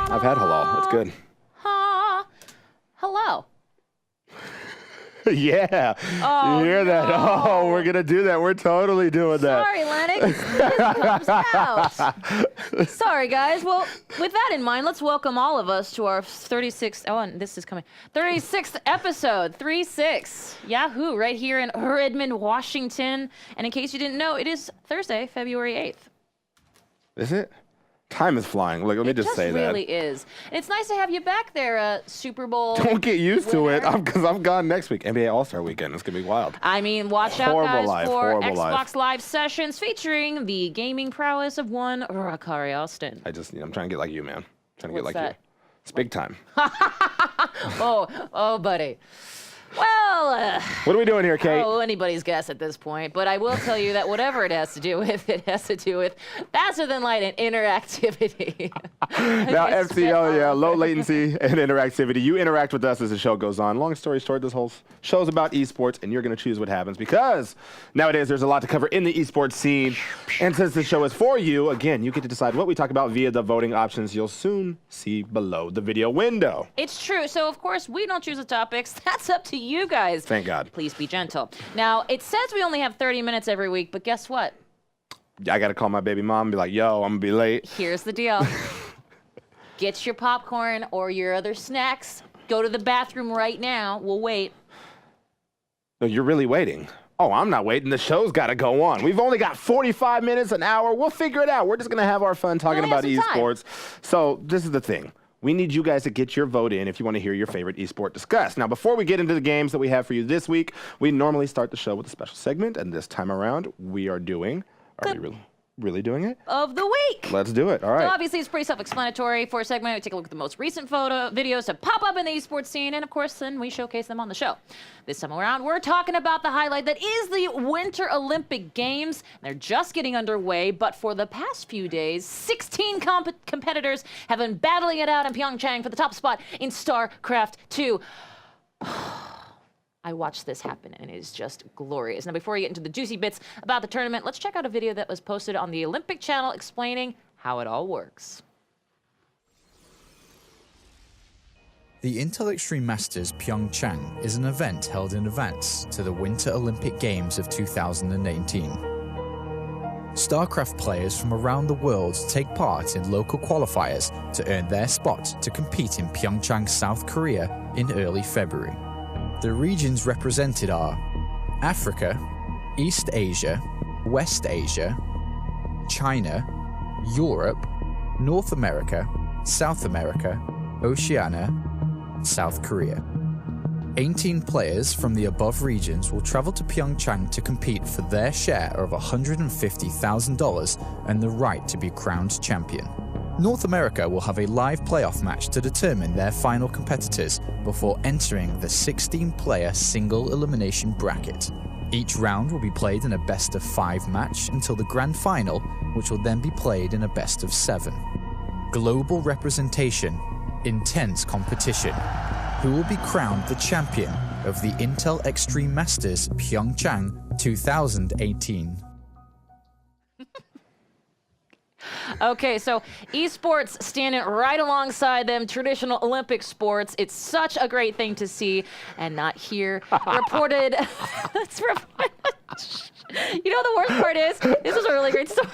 I've had halal. It's good. Hello. Yeah. Oh, you hear that? no. Oh, we're going to do that. We're totally doing that. Sorry, Lennox. This comes out. Sorry, guys. Well, with that in mind, let's welcome all of us to our 36th, oh, and this is coming, 36th episode, 36. Yahoo, right here in Redmond, Washington. And in case you didn't know, it is Thursday, February 8th. Is it? Time is flying. Look, let me just say that. It really is. And it's nice to have you back there, Super Bowl. Don't get used to it, winner. because I'm gone next week. NBA All-Star Weekend. It's going to be wild. I mean, watch out, Horrible guys, life, for horrible Xbox Live sessions featuring the gaming prowess of one Rukari Austin. I'm trying to get like you, man. Trying to get What's like that? you. It's big time. Oh, buddy. Well, What are we doing here, Kate? oh, anybody's guess at this point, but I will tell you that whatever it has to do with, it has to do with faster than light and interactivity. Now, FCL, yeah, low latency and interactivity. You interact with us as the show goes on. Long story short, this whole show's about esports, and you're going to choose what happens because nowadays there's a lot to cover in the esports scene. And since the show is for you, again, you get to decide what we talk about via the voting options you'll soon see below the video window. It's true. So, of course, we don't choose the topics. That's up to you guys. Thank God. Please be gentle. Now, it says we only have 30 minutes every week, but guess what? I got to call my baby mom and be like, yo, I'm going to be late. Here's the deal. Get your popcorn or your other snacks. Go to the bathroom right now. We'll wait. No, you're really waiting. Oh, I'm not waiting. The show's got to go on. We've only got 45 minutes, an hour. We'll figure it out. We're just going to have our fun talking about esports. So this is the thing. We need you guys to get your vote in if you want to hear your favorite esport discussed. Now, before we get into the games that we have for you this week, we normally start the show with a special segment, and this time around, we are doing... Are we really doing it? Of the week. Let's do it. All right. So obviously, it's pretty self-explanatory. For a segment, we take a look at the most recent videos to pop up in the esports scene, and of course, then we showcase them on the show. This time around, we're talking about the highlight that is the Winter Olympic Games. They're just getting underway, but for the past few days, 16 competitors have been battling it out in Pyeongchang for the top spot in StarCraft 2. I watched this happen, and it is just glorious. Now, before we get into the juicy bits about the tournament, let's check out a video that was posted on the Olympic channel explaining how it all works. The Intel Extreme Masters Pyeongchang is an event held in advance to the Winter Olympic Games of 2018. StarCraft players from around the world take part in local qualifiers to earn their spot to compete in Pyeongchang, South Korea in early February. The regions represented are Africa, East Asia, West Asia, China, Europe, North America, South America, Oceania, South Korea. 18 players from the above regions will travel to Pyeongchang to compete for their share of $150,000 and the right to be crowned champion. North America will have a live playoff match to determine their final competitors before entering the 16-player single elimination bracket. Each round will be played in a best-of-5 match until the grand final, which will then be played in a best-of-7. Global representation, intense competition. Who will be crowned the champion of the Intel Extreme Masters Pyeongchang 2018? Okay, so esports standing right alongside them traditional Olympic sports. It's such a great thing to see and not hear reported. You know the worst part is, this was a really great story,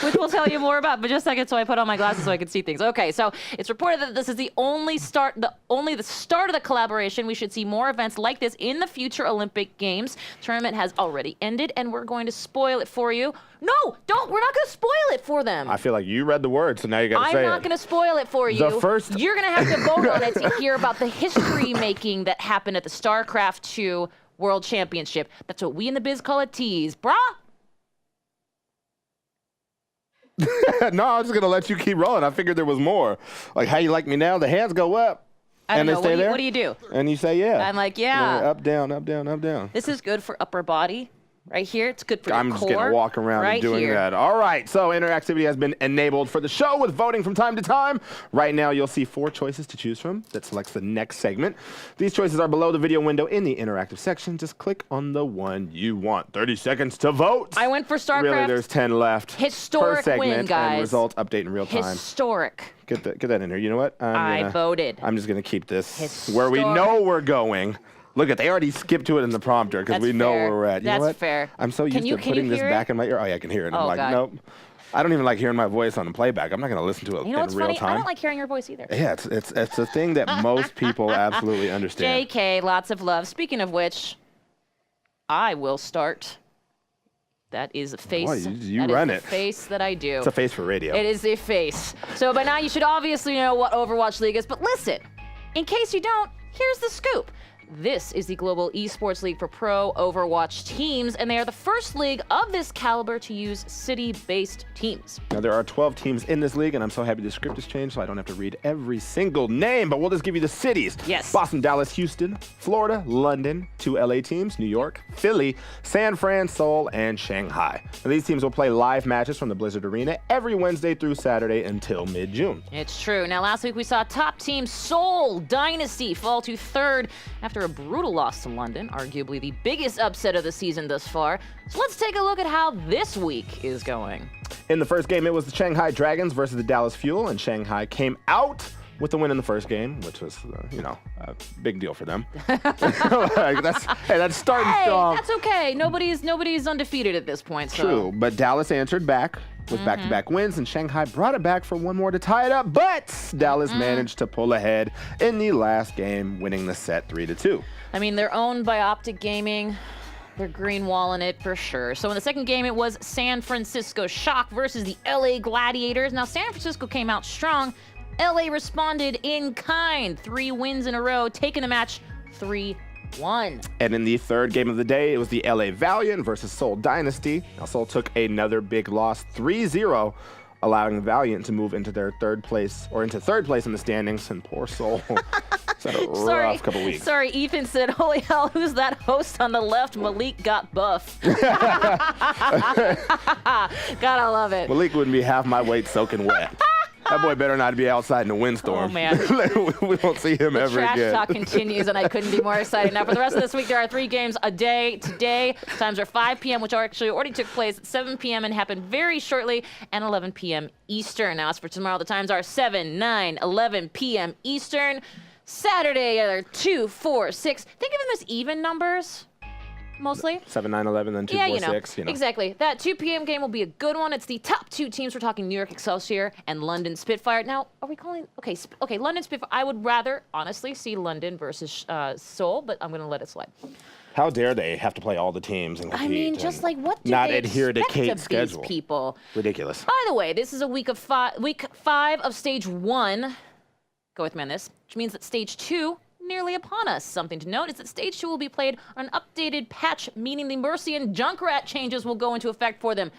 which we'll tell you more about, but just a second, so I put on my glasses so I can see things. Okay, so it's reported that this is the start of the collaboration. We should see more events like this in the future Olympic Games. Tournament has already ended, and we're going to spoil it for you. No, don't. We're not going to spoil it for them. I feel like you read the word, so now you got to say it. I'm not going to spoil it for you. You're going to have to vote on it to hear about the history making that happened at the StarCraft 2 World Championship. That's what we in the biz call a tease, brah. No, I'm just going to let you keep rolling. I figured there was more. Like, how you like me now? The hands go up. I don't and know. they stay there? What do you do? And you say, yeah. I'm like, yeah. Up, down, up, down, up, down. This is good for upper body. right here. It's good for your I'm core. just going to walk around right and doing here. that. All right, so interactivity has been enabled for the show with voting from time to time. Right now, you'll see 4 choices to choose from that selects the next segment. These choices are below the video window in the interactive section. Just click on the one you want. 30 seconds to vote. I went for StarCraft. Really, there's 10 left. Historic per segment, win, guys. And results update in real time. Historic. Get that in here. You know what? I voted. I'm just going to keep this Historic. where we know we're going. Look they already skipped to it in the prompter because we know where we're at. You know what? That's fair. I'm so used to putting this back in my ear. Oh, yeah, I can hear it. I'm like, God. nope. I don't even like hearing my voice on the playback. I'm not going to listen to it You know what's in real funny? time. I don't like hearing your voice either. Yeah, it's a thing that most people absolutely understand. JK, lots of love. Speaking of which, I will start. That is a face. Boy, you run it. The face that I do. It's a face for radio. It is a face. So by now you should obviously know what Overwatch League is, but listen, in case you don't, here's the scoop. This is the Global Esports League for pro Overwatch teams, and they are the first league of this caliber to use city-based teams. Now, there are 12 teams in this league, and I'm so happy the script has changed, so I don't have to read every single name, but we'll just give you the cities. Yes. Boston, Dallas, Houston, Florida, London, 2 LA teams, New York, Philly, San Fran, Seoul, and Shanghai. Now, these teams will play live matches from the Blizzard Arena every Wednesday through Saturday until mid-June. It's true. Now, last week we saw top team Seoul Dynasty fall to 3rd after a brutal loss to London, arguably the biggest upset of the season thus far. So let's take a look at how this week is going. In the first game, it was the Shanghai Dragons versus the Dallas Fuel, and Shanghai came out with the win in the first game, which was, a big deal for them. That's starting strong. That's okay. Nobody's undefeated at this point. So. True, but Dallas answered back with back-to-back wins, and Shanghai brought it back for one more to tie it up, but Dallas managed to pull ahead in the last game, winning the set 3-2. I mean, they're owned by Optic Gaming. They're greenwalling it for sure. So in the second game, it was San Francisco Shock versus the LA Gladiators. Now, San Francisco came out strong. LA responded in kind. 3 wins in a row, taking the match 3-1. And in the third game of the day, it was the LA Valiant versus Seoul Dynasty. Now, Seoul took another big loss, 3-0, allowing the Valiant to move into third place in the standings. And poor Seoul, it's had a rough couple weeks. Sorry, Ethan said, holy hell, who's that host on the left? Malik got buff. Gotta love it. Malik wouldn't be half my weight soaking wet. That boy better not be outside in a windstorm. Oh, man. We won't see him ever Trash again. talk continues, and I couldn't be more excited. Now, for the rest of this week, there are 3 games a day. Today, times are 5 p.m., which actually already took place at 7 p.m. and happened very shortly, and 11 p.m. Eastern. Now, as for tomorrow, the times are 7, 9, 11 p.m. Eastern. Saturday, are 2, 4, 6. Think of them as even numbers. Mostly. 7, 9, 11, then 2, 4, 6. Exactly. That 2 p.m. game will be a good one. It's the top 2 teams. We're talking New York Excelsior and London Spitfire. Now, are we calling? Okay, London Spitfire. I would rather, honestly, see London versus Seoul, but I'm going to let it slide. How dare they have to play all the teams and compete? I mean, just like what do not they adhere to expect Kate's of schedule? These people? Ridiculous. By the way, this is a week 5 of stage 1. Go with me on this, which means that stage 2 nearly upon us. Something to note is that stage 2 will be played on an updated patch, meaning the Mercy and Junkrat changes will go into effect for them.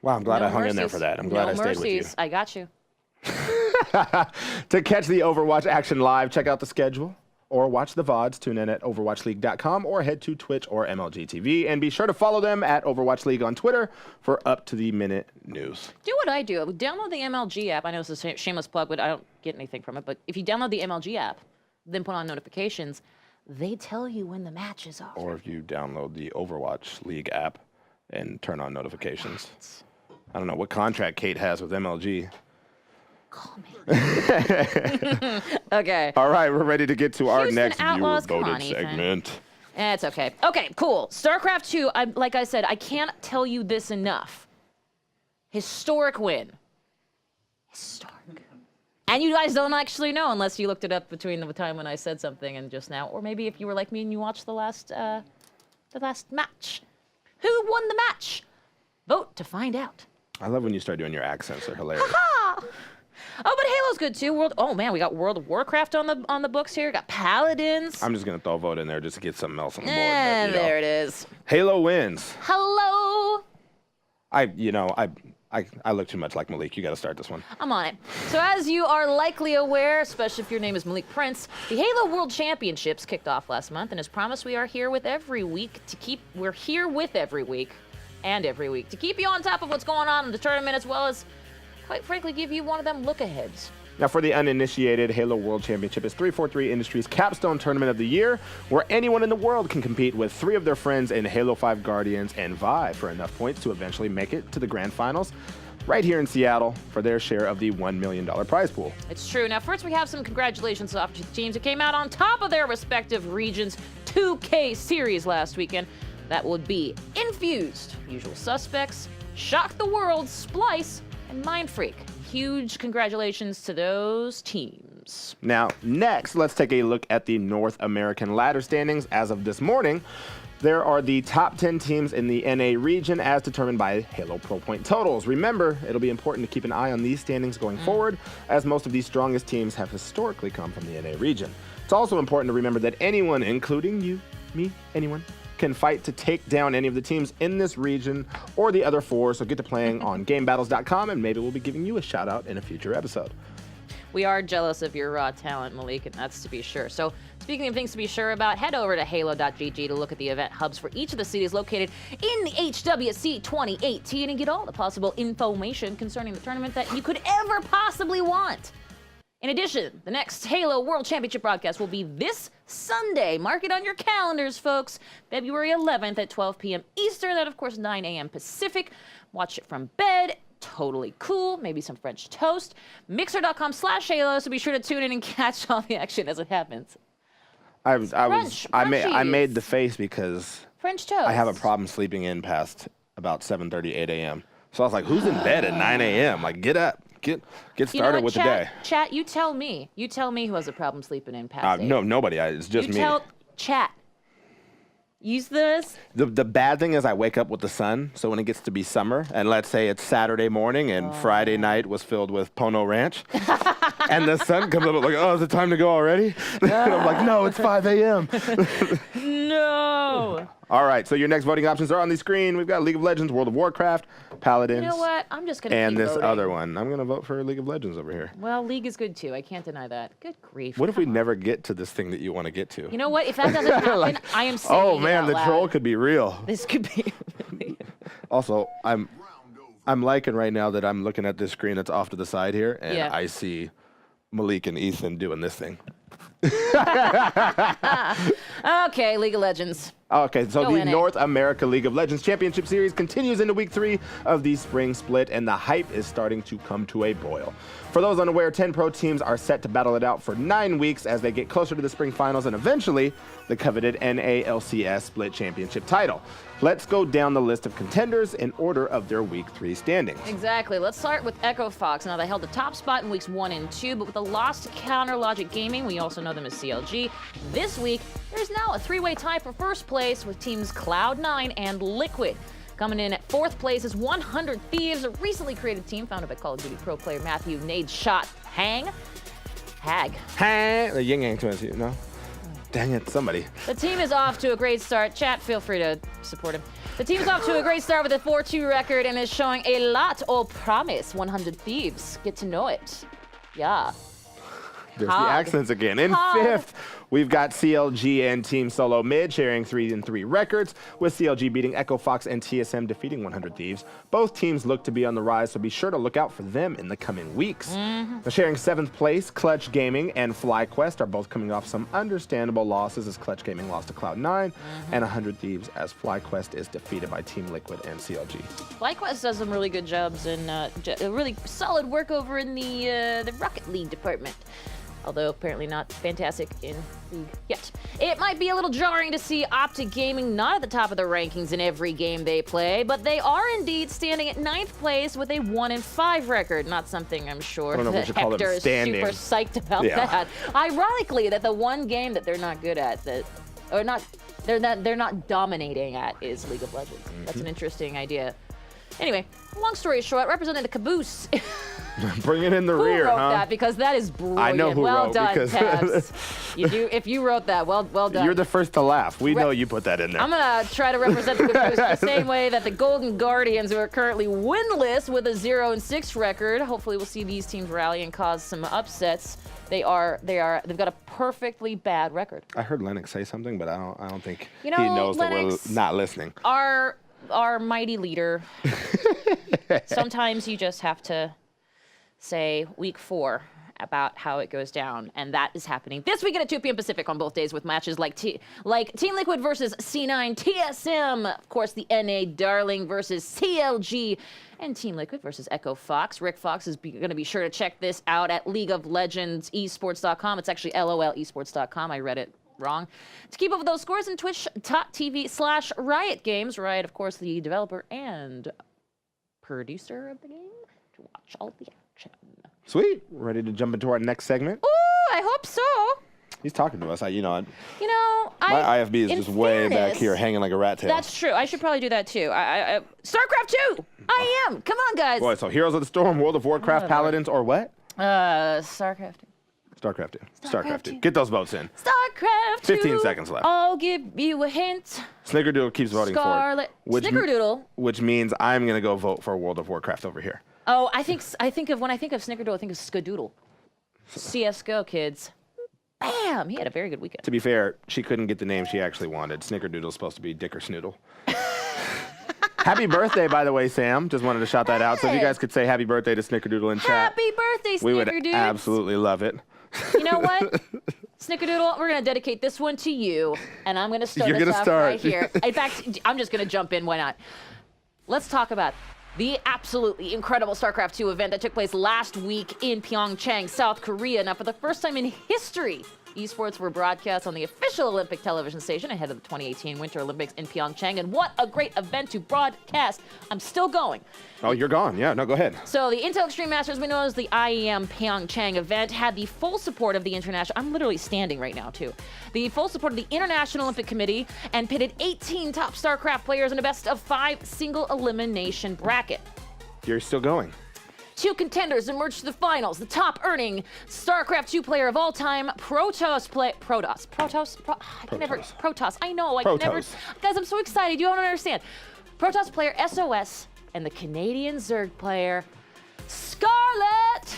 Wow, I'm glad No I hung in there mercies. for that. I'm glad No I stayed with you. mercies. I got you. To catch the Overwatch action live, check out the schedule or watch the VODs. Tune in at overwatchleague.com or head to Twitch or MLG TV. And be sure to follow them at Overwatch League on Twitter for up-to-the-minute news. Do what I do. Download the MLG app. I know it's a shameless plug, but I don't get anything from it. But if you download the MLG app, then put on notifications, they tell you when the matches are. Or if you download the Overwatch League app and turn on notifications. I don't know what contract Kate has with MLG. Call me. Okay. All right, we're ready to get to our Houston next Outlaws. Come viewer-voted on, Ethan. segment. It's okay. Okay, cool. StarCraft 2, like I said, I can't tell you this enough. Historic win. Historic. And you guys don't actually know unless you looked it up between the time when I said something and just now. Or maybe if you were like me and you watched the last match. Who won the match? Vote to find out. I love when you start doing your accents. They're hilarious. Oh, but Halo's good too. Oh man, we got World of Warcraft on the books here. Got Paladins. I'm just going to throw a vote in there just to get something else on the board. And But, there it is. Halo wins. Hello. I I look too much like Malik. You got to start this one. I'm on it. So as you are likely aware, especially if your name is Malik Prince, the Halo World Championships kicked off last month, and as promised, we're here with every week to keep you on top of what's going on in the tournament, as well as, quite frankly, give you one of them look-aheads. Now, for the uninitiated, Halo World Championship is 343 Industries' capstone tournament of the year, where anyone in the world can compete with 3 of their friends in Halo 5 Guardians and vie for enough points to eventually make it to the grand finals right here in Seattle for their share of the $1 million prize pool. It's true. Now, first, we have some congratulations to the teams that came out on top of their respective regions' 2K series last weekend. That would be Infused, Usual Suspects, Shock the World, Splice, and Mind Freak. Huge congratulations to those teams. Now, next, let's take a look at the North American ladder standings. As of this morning, there are the top 10 teams in the NA region as determined by Halo Pro Point totals. Remember, it'll be important to keep an eye on these standings going forward, as most of these strongest teams have historically come from the NA region. It's also important to remember that anyone, including you, me, anyone, can fight to take down any of the teams in this region or the other 4, so get to playing on GameBattles.com, and maybe we'll be giving you a shout out in a future episode. We are jealous of your raw talent, Malik, and that's to be sure. So, speaking of things to be sure about, head over to halo.gg to look at the event hubs for each of the cities located in the HWC 2018 and get all the possible information concerning the tournament that you could ever possibly want. In addition, the next Halo World Championship broadcast will be this Sunday. Mark it on your calendars, folks. February 11th at 12 p.m. Eastern, that of course 9 a.m. Pacific. Watch it from bed. Totally cool. Maybe some French toast. Mixer.com/Halo, so be sure to tune in and catch all the action as it happens. I made the face because French toast. I have a problem sleeping in past about 7:30, 8 a.m. So I was like, who's in bed at 9 a.m.? Like, get up. Get started with the day. Chat, you tell me. You tell me who has a problem sleeping in past 8. No, nobody. It's just me. Tell chat. Use this. The bad thing is I wake up with the sun, so when it gets to be summer, and let's say it's Saturday morning and Friday night was filled with Pono Ranch, and the sun comes up like, oh, is it time to go already? And I'm like, no, it's 5 a.m. No. All right, so your next voting options are on the screen. We've got League of Legends, World of Warcraft, Paladins. You know what? I'm just going to and keep this voting. other one. I'm going to vote for League of Legends over here. Well, League is good too. I can't deny that. Good grief. What if we never get to this thing that you want to get to? You know what? If that doesn't happen, I am saying oh man, it out the loud. troll could be real. This could be. Also, I'm liking right now that I'm looking at this screen that's off to the side here, and Yeah. I see Malik and Ethan doing this thing. Okay, League of Legends. Okay, so Go the in it. North America League of Legends Championship Series continues into week 3 of the spring split, and the hype is starting to come to a boil. For those unaware, 10 pro teams are set to battle it out for 9 weeks as they get closer to the spring finals and eventually the coveted NALCS Split Championship title. Let's go down the list of contenders in order of their week 3 standings. Exactly. Let's start with Echo Fox. Now, they held the top spot in weeks 1 and 2, but with a loss to Counter Logic Gaming, we also know them as CLG. This week, there's now a 3-way tie for first place with teams Cloud9 and Liquid. Coming in at 4th place is 100 Thieves, a recently created team founded by Call of Duty pro player Matthew Nade Shot Hag. The Yin Yang twins, you know? Dang it, somebody. The team is off to a great start. Chat, feel free to support him. The team is off to a great start with a 4-2 record and is showing a lot of promise. 100 Thieves. Get to know it. Yeah. There's the accents again. In 5th, we've got CLG and Team Solo Mid sharing 3-3 records, with CLG beating Echo Fox and TSM defeating 100 Thieves. Both teams look to be on the rise, so be sure to look out for them in the coming weeks. Now, sharing 7th place, Clutch Gaming and FlyQuest are both coming off some understandable losses, as Clutch Gaming lost to Cloud9 and 100 Thieves as FlyQuest is defeated by Team Liquid and CLG. FlyQuest does some really good jobs and really solid work over in the Rocket League department. Although apparently not fantastic in League yet. It might be a little jarring to see Optic Gaming not at the top of the rankings in every game they play, but they are indeed standing at 9th place with a 1-5 record. Not something I'm sure I don't know if we that should call Hector them is standing. super psyched about that. Ironically, that the one game that they're not good at, they're not dominating at, is League of Legends. That's an interesting idea. Anyway, long story short, representing the caboose. Bring it in the Who rear, wrote huh? that? Because that is brilliant. I know who well wrote, done, because Tabs. If you wrote that, well done. You're the first to laugh. We know you put that in there. I'm gonna try to represent the caboose the same way that the Golden Guardians, who are currently winless with a 0-6 record. Hopefully, we'll see these teams rally and cause some upsets. They've got a perfectly bad record. I heard Lennox say something, but I don't think You know, he knows Lennox, that we're not listening. Our mighty leader. Sometimes you just have to say week 4 about how it goes down, and that is happening this weekend at 2 p.m. Pacific on both days with matches like Team Liquid versus C9 TSM, of course the NA Darling versus CLG, and Team Liquid versus Echo Fox. Rick Fox is going to be sure to check this out at League of Legends esports.com. It's actually LOL esports.com. I read it wrong. To keep up with those scores and twitch.tv/Riot Games. Riot, of course, the developer and producer of the game, to watch all the action. Sweet. Ready to jump into our next segment? Ooh, I hope so. He's talking to us. My IFB is in just way back fairness, here hanging like a rat tail. That's true. I should probably do that too. StarCraft 2! I am! Come on, guys! Boy, so Heroes of the Storm, World of Warcraft, Paladins, or what? StarCraft 2. StarCraft 2. StarCraft 2. Get those votes in. StarCraft 2. 15 seconds left. I'll give you a hint. Snickerdoodle keeps voting Scarlet. for it. Snickerdoodle. Which means I'm going to go vote for World of Warcraft over here. Oh, when I think of Snickerdoodle, I think of Skadoodle. CSGO, kids. Bam! He had a very good weekend. To be fair, she couldn't get the name she actually wanted. Snickerdoodle's supposed to be Dick or Snoodle. Happy birthday, by the way, Sam. Just wanted to shout that out. So if you guys could say happy birthday to Snickerdoodle in chat. Happy birthday, Snickerdoodle! We would absolutely love it. You know what? Snickerdoodle, we're going to dedicate this one to you, and I'm going to start us off right here. In fact, I'm just going to jump in. Why not? Let's talk about the absolutely incredible StarCraft 2 event that took place last week in Pyeongchang, South Korea. Now, for the first time in history, esports were broadcast on the official Olympic television station ahead of the 2018 Winter Olympics in Pyeongchang. And what a great event to broadcast. I'm still going. Oh, you're gone. Yeah, no, go ahead. So the Intel Extreme Masters, we know as the IEM Pyeongchang event, had the full support of the international. I'm literally standing right now, too. The full support of the International Olympic Committee and pitted 18 top StarCraft players in a best-of-5 single elimination bracket. You're still going. 2 contenders emerged to the finals. The top earning StarCraft 2 player of all time, Protoss. I know. I can never. Guys, I'm so excited. You don't understand. Protoss player SOS and the Canadian Zerg player Scarlet.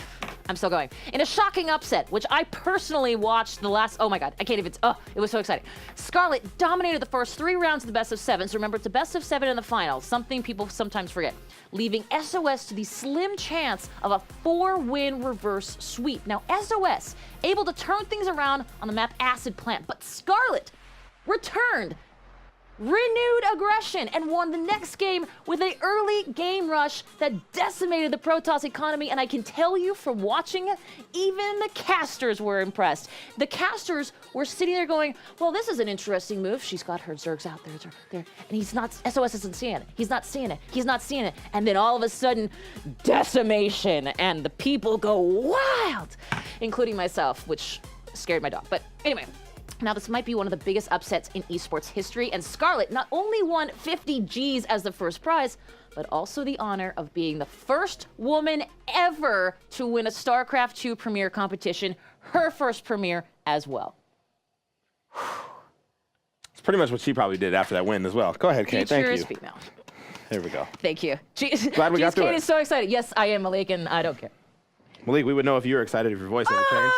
I'm still going. In a shocking upset, which I personally watched the last, oh my God, I can't even, it was so exciting. Scarlet dominated the first 3 rounds of the best of 7. So remember, it's a best of 7 in the finals, something people sometimes forget, leaving SOS to the slim chance of a 4-win reverse sweep. Now, SOS able to turn things around on the map Acid Plant, but Scarlet returned renewed aggression and won the next game with an early game rush that decimated the Protoss economy. And I can tell you from watching it, even the casters were impressed. The casters were sitting there going, well, this is an interesting move. She's got her Zergs out there, and he's not, SOS isn't seeing it. He's not seeing it. He's not seeing it. And then all of a sudden, decimation, and the people go wild, including myself, which scared my dog. But anyway, now, this might be one of the biggest upsets in esports history, and Scarlet not only won 50 Gs as the first prize, but also the honor of being the first woman ever to win a StarCraft 2 Premier competition, her first Premier as well. It's pretty much what she probably did after that win as well. Go ahead, Kate. Thank you. Future is female. There we go. Thank you. Glad we got through Kate it. is so excited. Yes, I am, Malik, and I don't care. Malik, we would know if you were excited if your voice ever changed.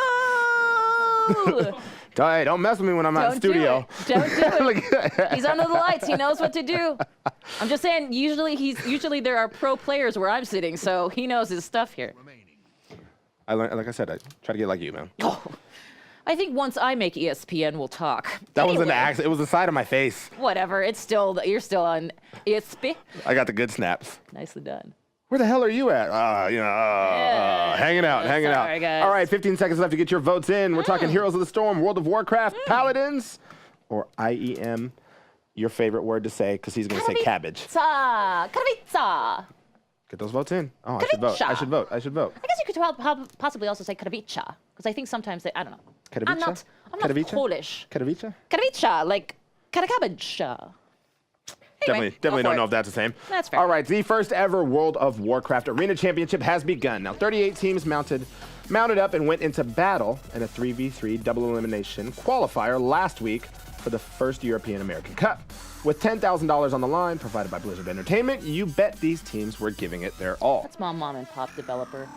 Hey, don't mess with me when I'm out in the studio. Don't do it. He's under the lights. He knows what to do. I'm just saying, usually there are pro players where I'm sitting, so he knows his stuff here. Like I said, I try to get like you, man. Oh, I think once I make ESPN, we'll talk. That was an accident. It was the side of my face. Whatever. You're still on ESP. I got the good snaps. Nicely done. Where the hell are you at? Hanging out. Sorry, guys. All right, 15 seconds left to get your votes in. We're talking Heroes of the Storm, World of Warcraft, Paladins, or IEM. Your favorite word to say, because he's going to say cabbage. Kravica. Get those votes in. Oh, I should vote. I should vote. I guess you could possibly also say Kravica, because I think sometimes I don't know. Kravica? I'm not Polish. Kravica? Kravica, like cabbage. Anyway, Definitely don't know if that's the same. That's fair. All right, the first ever World of Warcraft Arena Championship has begun. Now, 38 teams mounted up and went into battle in a 3v3 double elimination qualifier last week for the first European American Cup. With $10,000 on the line, provided by Blizzard Entertainment, you bet these teams were giving it their all. That's my mom and pop developer,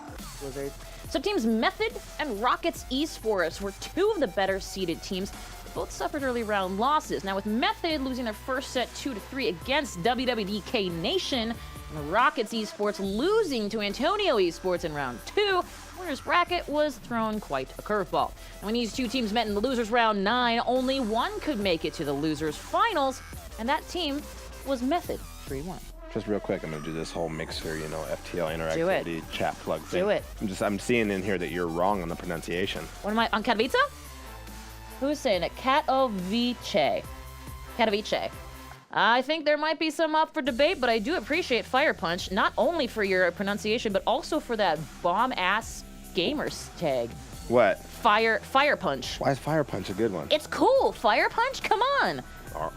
Blizzard. So teams Method and Rockets Esports were two of the better seeded teams. Both suffered early round losses. Now with Method losing their first set 2-3 against WWDK Nation, and Rockets Esports losing to Antonio Esports in round 2, winner's bracket was thrown quite a curveball. And when these two teams met in the losers round 9, only one could make it to the losers finals, and that team was Method 3-1. Just real quick, I'm gonna do this whole mixer, FTL interactivity chat plug thing. Do it. I'm seeing in here that you're wrong on the pronunciation. What am I, on Katowice? Who is saying it? Katowice. Katowice. I think there might be some up for debate, but I do appreciate Fire Punch, not only for your pronunciation, but also for that bomb-ass gamers tag. What? Fire Punch. Why is Fire Punch a good one? It's cool. Fire Punch? Come on.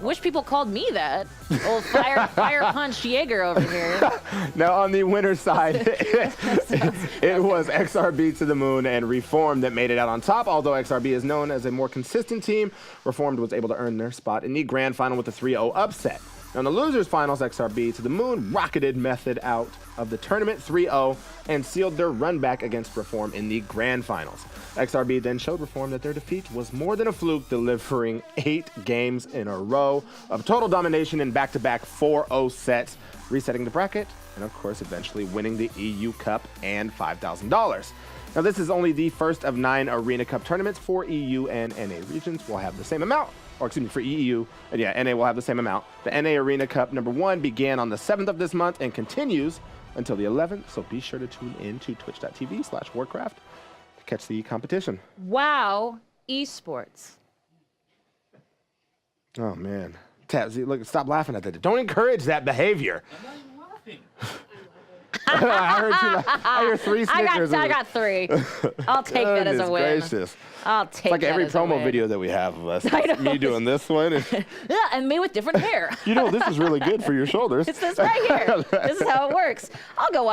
Wish people called me that. Old Fire Punch Yeager over here. Now, on the winner's side, it was XRB to the moon and Reformed that made it out on top. Although XRB is known as a more consistent team, Reformed was able to earn their spot in the grand final with a 3-0 upset. Now, in the losers finals, XRB to the moon rocketed Method out of the tournament 3-0 and sealed their run back against Reform in the grand finals. XRB then showed Reform that their defeat was more than a fluke, delivering 8 games in a row of total domination in back-to-back 4-0 sets, resetting the bracket, and of course eventually winning the EU Cup and $5,000. Now, this is only the first of 9 Arena Cup tournaments for EU and NA regions. Will have the same amount. Or excuse me, for EU, and yeah, NA will have the same amount. The NA Arena Cup #1 began on the 7th of this month and continues until the 11th, so be sure to tune in to twitch.tv/Warcraft to catch the competition. Wow, Esports. Oh, man. Tabs, look, stop laughing at that. Don't encourage that behavior. I'm not laughing. I hear 3 Snickers. I got 3. I'll take that as a win. Gracious. I'll take It's like that every as a promo win. video that we have of us. I know. Me doing this one. And, Yeah, and me with different hair. this is really good for your shoulders. It's this right here. This is how it works. I'll go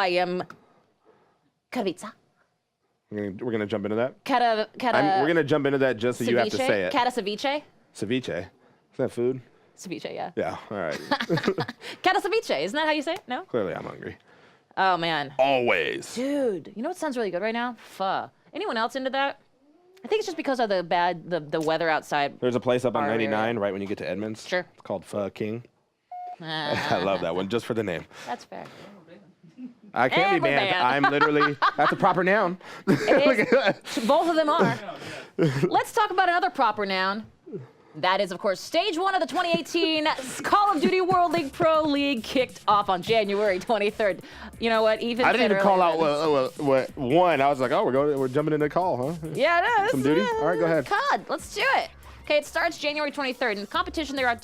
Katowice. We're gonna jump into that. We're We're gonna jump into that just so you have to say it. Katowice? Ceviche. Is that food? Ceviche, yeah. Yeah. All right. Katowice, isn't that how you say it? No? Clearly, I'm hungry. Oh, man. Always. Dude, you know what sounds really good right now? Pho. Anyone else into that? I think it's just because of the weather outside. There's a place up on Our 99 area. right when you get to Edmonds. Sure. It's called Pho King. I love that one just for the name. That's fair. I can't And be we're banned. banned. I'm literally, that's a proper noun. It is, both of them are. Let's talk about another proper noun. That is, of course, Stage 1 of the 2018 Call of Duty World League Pro League kicked off on January 23rd. You know what? Ethan I didn't said even call earlier out what one. I was like, oh, we're jumping into the call, huh? Yeah, no. Some duty? All right, go ahead. COD, let's do it. Okay, it starts January 23rd. In the competition, there are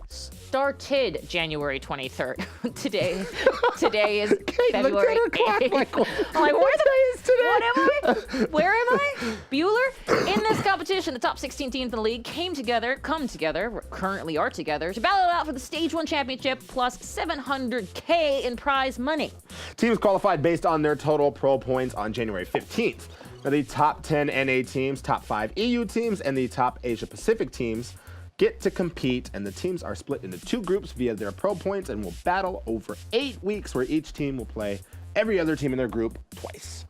started January 23rd. Today is February 8th. I'm like, what am I? Where am I? Bueller? In this competition, the top 16 teams in the league come together, currently are together, to battle it out for the Stage 1 championship plus $700K in prize money. Teams qualified based on their total pro points on January 15th. Now, the top 10 NA teams, top 5 EU teams, and the top Asia Pacific teams get to compete, and the teams are split into 2 groups via their pro points and will battle over 8 weeks, where each team will play every other team in their group twice.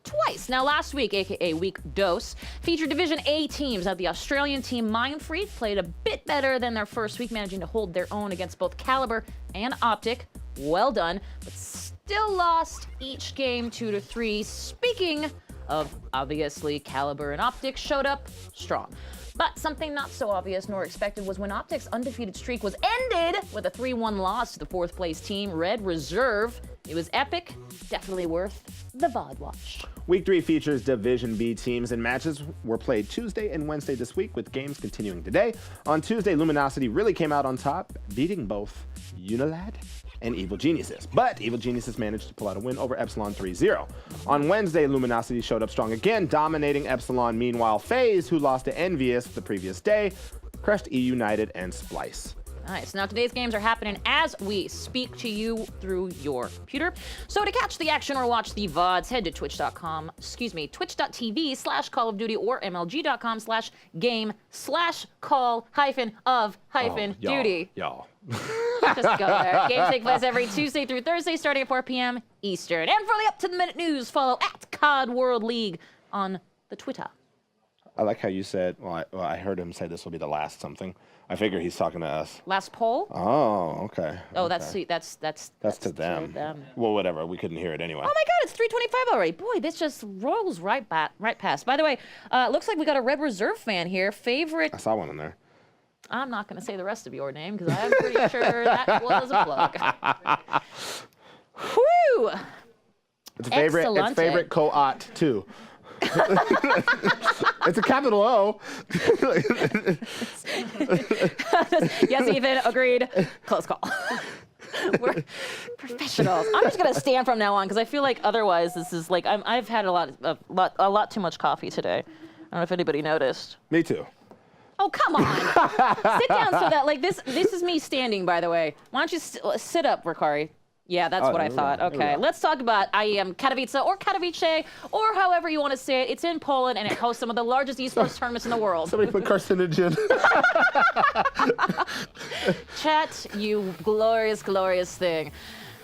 Now, last week, aka Week Dose, featured Division A teams. Now, the Australian team Mindfreak played a bit better than their first week, managing to hold their own against both Caliber and Optic. Well done, but still lost each game 2-3. Speaking of, obviously, Caliber and Optic showed up strong. But something not so obvious nor expected was when Optic's undefeated streak was ended with a 3-1 loss to the 4th place team, Red Reserve. It was epic, definitely worth the VOD watch. Week 3 features Division B teams, and matches were played Tuesday and Wednesday this week, with games continuing today. On Tuesday, Luminosity really came out on top, beating both Unilad and Evil Geniuses. But Evil Geniuses managed to pull out a win over Epsilon 3-0. On Wednesday, Luminosity showed up strong again, dominating Epsilon. Meanwhile, FaZe, who lost to Envious the previous day, Crest, E United, and Splice. Nice. Now, today's games are happening as we speak to you through your computer. So to catch the action or watch the VODs, head to twitch.tv/Call of Duty or MLG.com/game/call-of-duty. Y'all. Just go there. Games take place every Tuesday through Thursday starting at 4 p.m. Eastern. And for the up-to-the-minute news, follow at COD World League on the Twitter. I like how you said, I heard him say this will be the last something. I figure he's talking to us. Last poll? Oh, okay. Oh, okay. that's to them. Well, whatever. We couldn't hear it anyway. Oh my God, it's 3:25 already. Boy, this just rolls right past. By the way, looks like we got a Red Reserve fan here. Favorite? I saw one in there. I'm not going to say the rest of your name because I'm pretty sure that was a plug. Whew! It's favorite co-ot too. It's a capital O. Yes, Ethan, agreed. Close call. We're professionals. I'm just gonna stand from now on because I feel like otherwise this is like I've had a lot too much coffee today. I don't know if anybody noticed. Me too. Oh, come on. Sit down so that like this is me standing, by the way. Why don't you sit up, Rukari? Yeah, that's what I thought. Okay, let's talk about IEM Katowice or Katowice or however you want to say it. It's in Poland and it hosts some of the largest esports tournaments in the world. Somebody put carcinogen. Chat, you glorious, glorious thing.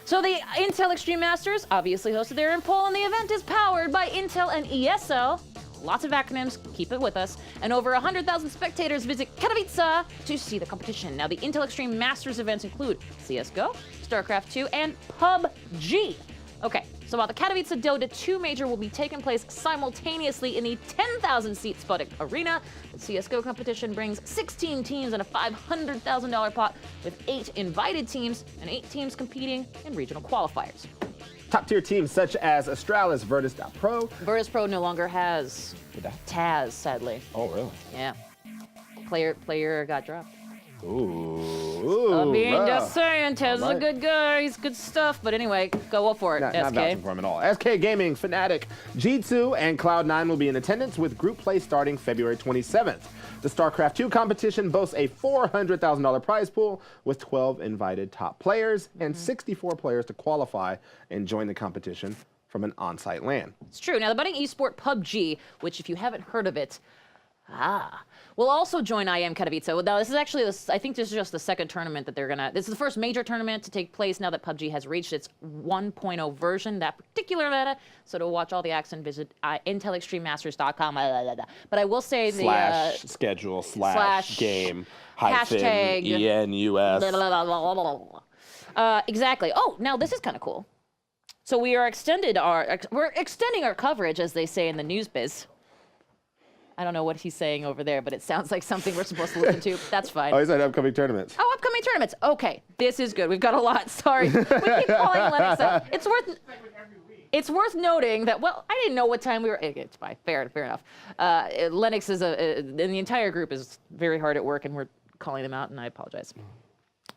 So the Intel Extreme Masters, obviously hosted there in Poland. The event is powered by Intel and ESL. Lots of acronyms, keep it with us. And over 100,000 spectators visit Katowice to see the competition. Now, the Intel Extreme Masters events include CSGO, StarCraft 2, and PUBG. Okay, so while the Katowice Dota 2 major will be taking place simultaneously in the 10,000-seat Sputnik Arena, the CSGO competition brings 16 teams and a $500,000 pot with 8 invited teams and 8 teams competing in regional qualifiers. Top-tier teams such as Astralis, Virtus.pro. Virtus.pro no longer has Taz, sadly. Oh, really? Yeah. Player got dropped. Ooh. Just saying, Tez is a good guy. He's good stuff. But anyway, go for it, Not SK. vouching for him at all. SK Gaming, Fnatic, G2, and Cloud9 will be in attendance with group play starting February 27th. The StarCraft 2 competition boasts a $400,000 prize pool with 12 invited top players and 64 players to qualify and join the competition from an on-site LAN. It's true. Now, the budding esport PUBG, which if you haven't heard of it, will also join IEM Katowice. Now, this is actually, I think this is just the second tournament that this is the first major tournament to take place now that PUBG has reached its 1.0 version, that particular meta. So to watch all the action, visit intelextrememasters.com. But I will say the schedule / game hashtag ENUS. Exactly. Oh, now this is kind of cool. So we're extending our coverage, as they say in the news biz. I don't know what he's saying over there, but it sounds like something we're supposed to listen to. That's fine. Oh, he said upcoming tournaments. Oh, upcoming tournaments. Okay, this is good. We've got a lot. Sorry. We keep calling Lennox out. It's worth noting that, well, I didn't know what time we were. It's fine. Fair enough. Lennox and the entire group is very hard at work, and we're calling them out, and I apologize.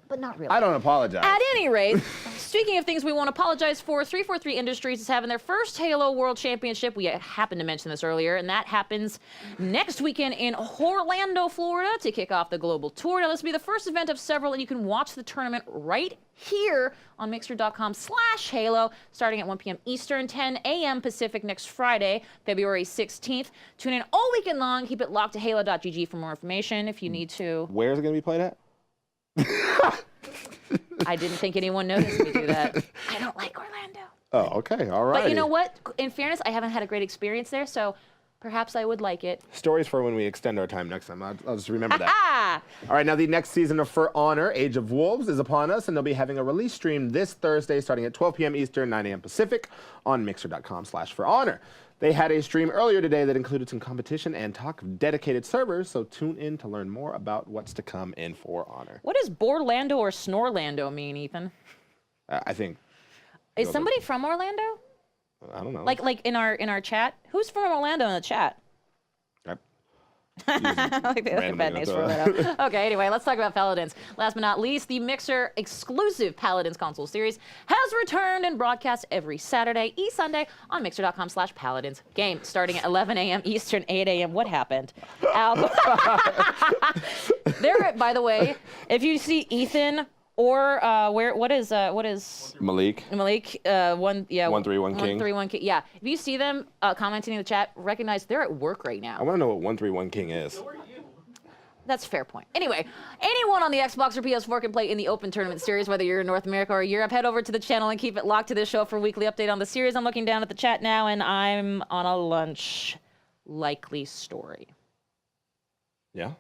But not really. I don't apologize. At any rate, speaking of things we won't apologize for, 343 Industries is having their first Halo World Championship. We happened to mention this earlier, and that happens next weekend in Orlando, Florida, to kick off the global tour. Now, this will be the first event of several, and you can watch the tournament right here on Mixer.com/Halo, starting at 1 p.m. Eastern, 10 a.m. Pacific next Friday, February 16th. Tune in all weekend long. Keep it locked to halo.gg for more information if you need to. Where's it going to be played at? I didn't think anyone noticed me do that. I don't like Orlando. Oh, okay. All right. But you know what? In fairness, I haven't had a great experience there, so perhaps I would like it. Stories for when we extend our time next time. I'll just remember that. All right, now the next season of For Honor, Age of Wolves, is upon us, and they'll be having a release stream this Thursday starting at 12 p.m. Eastern, 9 a.m. Pacific on Mixer.com/For Honor. They had a stream earlier today that included some competition and talk of dedicated servers, so tune in to learn more about what's to come in For Honor. What does Borlando or Snorlando mean, Ethan? I think. Is somebody from Orlando? I don't know. Like in our chat? Who's from Orlando in the chat? Like the bad names for that. Okay, anyway, let's talk about Paladins. Last but not least, the Mixer exclusive Paladins console series has returned and broadcast every Saturday, Sunday on Mixer.com/Paladins game, starting at 11 a.m. Eastern, 8 a.m. What happened? There, by the way, if you see Ethan or what is Malik? 131 King. 131 King. Yeah, if you see them commenting in the chat, recognize they're at work right now. I want to know what 131 King is. That's a fair point. Anyway, anyone on the Xbox or PS4 can play in the Open Tournament Series, whether you're in North America or Europe. Head over to the channel and keep it locked to this show for a weekly update on the series. I'm looking down at the chat now, and I'm on a lunch. Likely story. Yeah?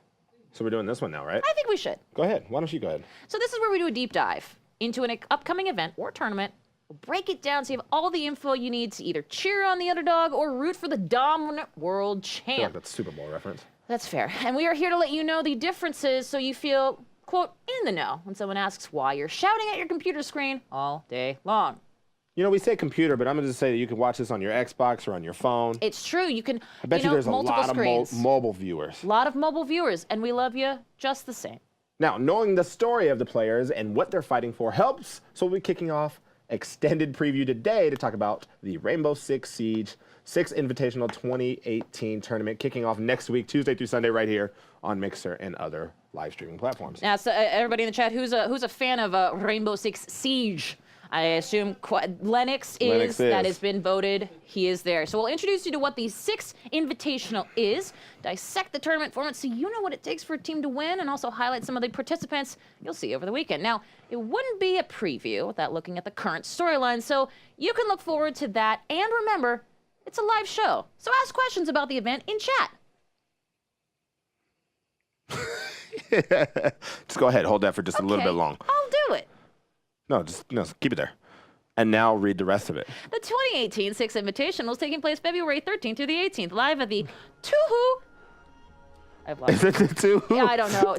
So we're doing this one now, right? I think we should. Go ahead. Why don't you go ahead? So this is where we do a deep dive into an upcoming event or tournament. We'll break it down so you have all the info you need to either cheer on the underdog or root for the dominant world champ. I feel like that's Super Bowl reference. That's fair. And we are here to let you know the differences so you feel, quote, in the know when someone asks why you're shouting at your computer screen all day long. You know, we say computer, but I'm going to just say that you can watch this on your Xbox or on your phone. It's true. You can, I bet you there's a lot screens. of mobile viewers. A lot of mobile viewers, and we love you just the same. Now, knowing the story of the players and what they're fighting for helps, so we'll be kicking off extended preview today to talk about the Rainbow Six Siege 6 Invitational 2018 tournament kicking off next week, Tuesday through Sunday, right here on Mixer and other live streaming platforms. Now, so everybody in the chat, who's a fan of Rainbow Six Siege? I assume Lennox is. That has been voted. He is there. So we'll introduce you to what the 6 Invitational is, dissect the tournament format so you know what it takes for a team to win, and also highlight some of the participants you'll see over the weekend. Now, it wouldn't be a preview without looking at the current storyline, so you can look forward to that. And remember, it's a live show, so ask questions about the event in chat. Just go ahead. Hold that for just a little bit long. I'll do it. No, just keep it there. And now read the rest of it. The 2018 Six Invitational is taking place February 13th through the 18th, live at the Toho. I've lost. Is it the Toho? Yeah, I don't know.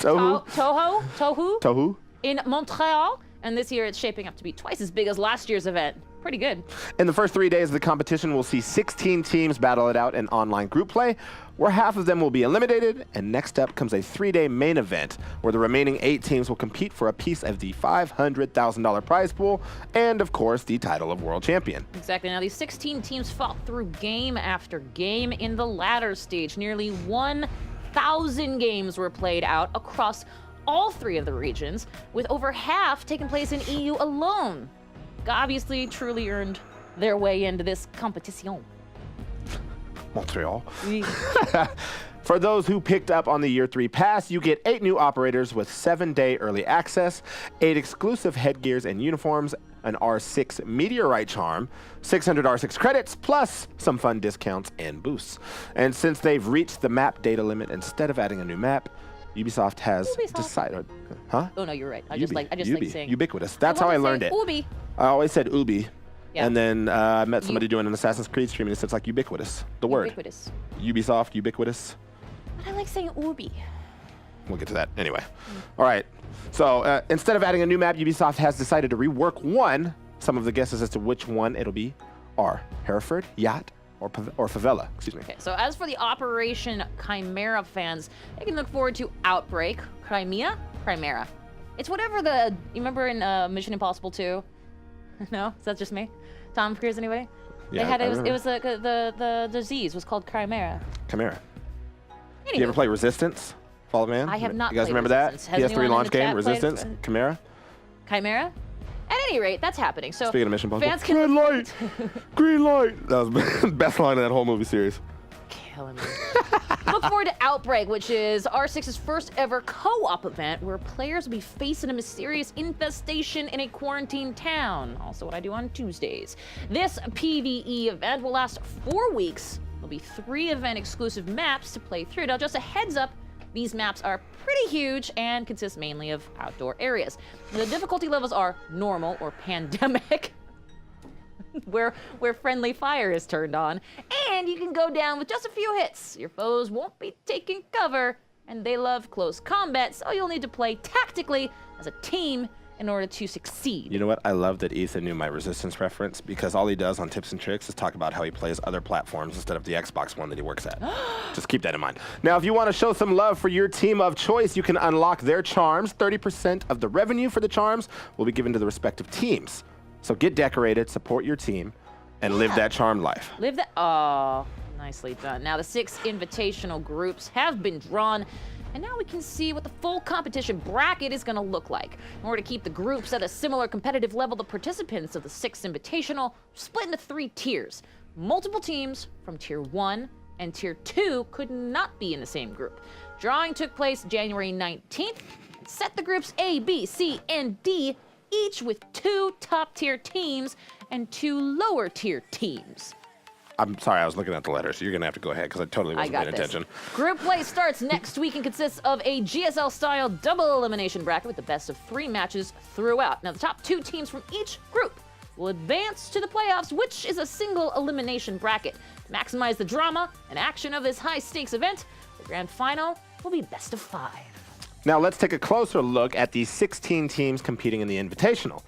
Toho in Montreal. And this year it's shaping up to be twice as big as last year's event. Pretty good. In the first 3 days of the competition, we'll see 16 teams battle it out in online group play, where half of them will be eliminated. And next up comes a 3-day main event, where the remaining 8 teams will compete for a piece of the $500,000 prize pool, and of course, the title of world champion. Exactly. Now, these 16 teams fought through game after game in the ladder stage. Nearly 1,000 games were played out across all 3 of the regions, with over half taking place in EU alone. Obviously, truly earned their way into this competition. Montreal. For those who picked up on the Year 3 pass, you get 8 new operators with 7-day early access, 8 exclusive headgears and uniforms, an R6 meteorite charm, 600 R6 credits, plus some fun discounts and boosts. And since they've reached the map data limit, instead of adding a new map, Ubisoft has decided. Huh? Oh no, you're right. I just like saying ubiquitous. That's how I learned it. Ubi. I always said Ubi. Yeah. And then I met somebody doing an Assassin's Creed stream, and it says like ubiquitous. The word. Ubiquitous. Ubisoft, ubiquitous. But I like saying Ubi. We'll get to that anyway. All right. So instead of adding a new map, Ubisoft has decided to rework one. Some of the guesses as to which one it'll be are Hereford, Yacht, or Favela. Excuse me. Okay. So as for the Operation Chimera fans, they can look forward to Outbreak, Chimera. It's whatever you remember in Mission Impossible 2? No? Is that just me? Tom Cruise, anybody? Yeah, it was the disease was called Chimera. Chimera. Anyway. You ever play Resistance? Fallout Man? I have not. You guys played remember Resistance. that? Has PS3 launch game, Resistance, Chimera? At any rate, that's happening. So speaking of Mission Impossible, fans can red light, green light. That was the best line of that whole movie series. Killing me. Look forward to Outbreak, which is R6's first ever co-op event where players will be facing a mysterious infestation in a quarantine town. Also what I do on Tuesdays. This PvE event will last 4 weeks. There'll be 3 event exclusive maps to play through. Now, just a heads up, these maps are pretty huge and consist mainly of outdoor areas. The difficulty levels are normal or pandemic, where friendly fire is turned on, and you can go down with just a few hits. Your foes won't be taking cover, and they love close combat, so you'll need to play tactically as a team in order to succeed. You know what? I love that Ethan knew my Resistance reference because all he does on Tips and Tricks is talk about how he plays other platforms instead of the Xbox One that he works at. Just keep that in mind. Now, if you want to show some love for your team of choice, you can unlock their charms. 30% of the revenue for the charms will be given to the respective teams. So get decorated, support your team, and live that charmed life. Live that. Oh, nicely done. Now, the 6 invitational groups have been drawn. And now we can see what the full competition bracket is going to look like. In order to keep the groups at a similar competitive level, the participants of the 6th Invitational split into 3 tiers. Multiple teams from Tier 1 and Tier 2 could not be in the same group. Drawing took place January 19th. Set the groups A, B, C, and D, each with 2 top-tier teams and 2 lower-tier teams. I'm sorry, I was looking at the letters. So you're going to have to go ahead because I totally wasn't paying attention. Group play starts next week and consists of a GSL-style double elimination bracket with the best of 3 matches throughout. Now, the top 2 teams from each group will advance to the playoffs, which is a single elimination bracket. To maximize the drama and action of this high-stakes event, the grand final will be best of 5. Now, let's take a closer look at the 16 teams competing in the Invitational.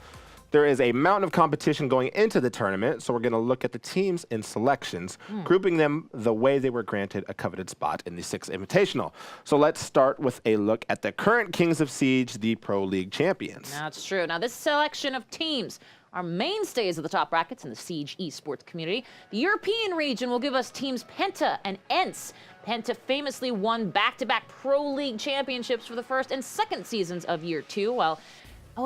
There is a mountain of competition going into the tournament, so we're going to look at the teams in selections, grouping them the way they were granted a coveted spot in the 6th Invitational. So let's start with a look at the current Kings of Siege, the Pro League champions. That's true. Now, this selection of teams are mainstays of the top brackets in the Siege esports community. The European region will give us teams Penta and ENCE. Penta famously won back-to-back Pro League championships for the first and second seasons of Year 2, while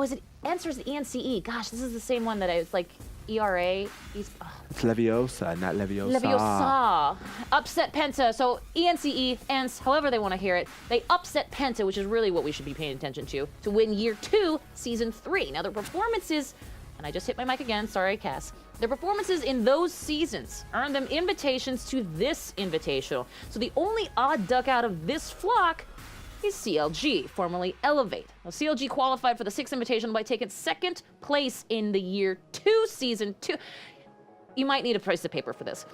is it ENCE or is it ENCE? Gosh, this is the same one that it's like ERA. It's Leviosa, not Leviosa. Leviosa. Upset Penta. So ENCE, ENCE, however they want to hear it, they upset Penta, which is really what we should be paying attention to win Year 2, Season 3. Now, their performances, and I just hit my mic again, sorry, Cass. Their performances in those seasons earned them invitations to this invitational. So the only odd duck out of this flock is CLG, formerly Elevate. Now, CLG qualified for the 6th Invitational by taking 2nd place in the Year 2, Season 2. You might need a piece of paper for this.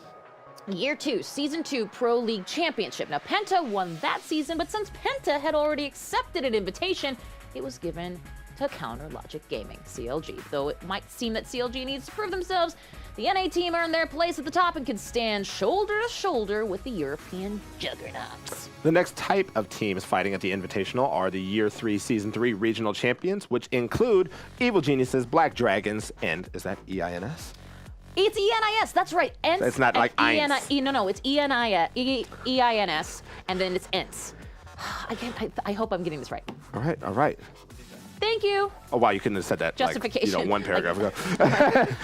Year 2, Season 2 Pro League Championship. Now, Penta won that season, but since Penta had already accepted an invitation, it was given to Counter Logic Gaming, CLG. Though it might seem that CLG needs to prove themselves, the NA team earned their place at the top and can stand shoulder to shoulder with the European juggernauts. The next type of teams fighting at the Invitational are the Year 3, Season 3 regional champions, which include Evil Geniuses, Black Dragons, and is that EINS? It's ENIS, that's right. ENCE. It's not like EINS. No, it's EINS, and then it's ENCE. I hope I'm getting this right. All right. Thank you. Oh, wow, you couldn't have said that Justification. One paragraph ago.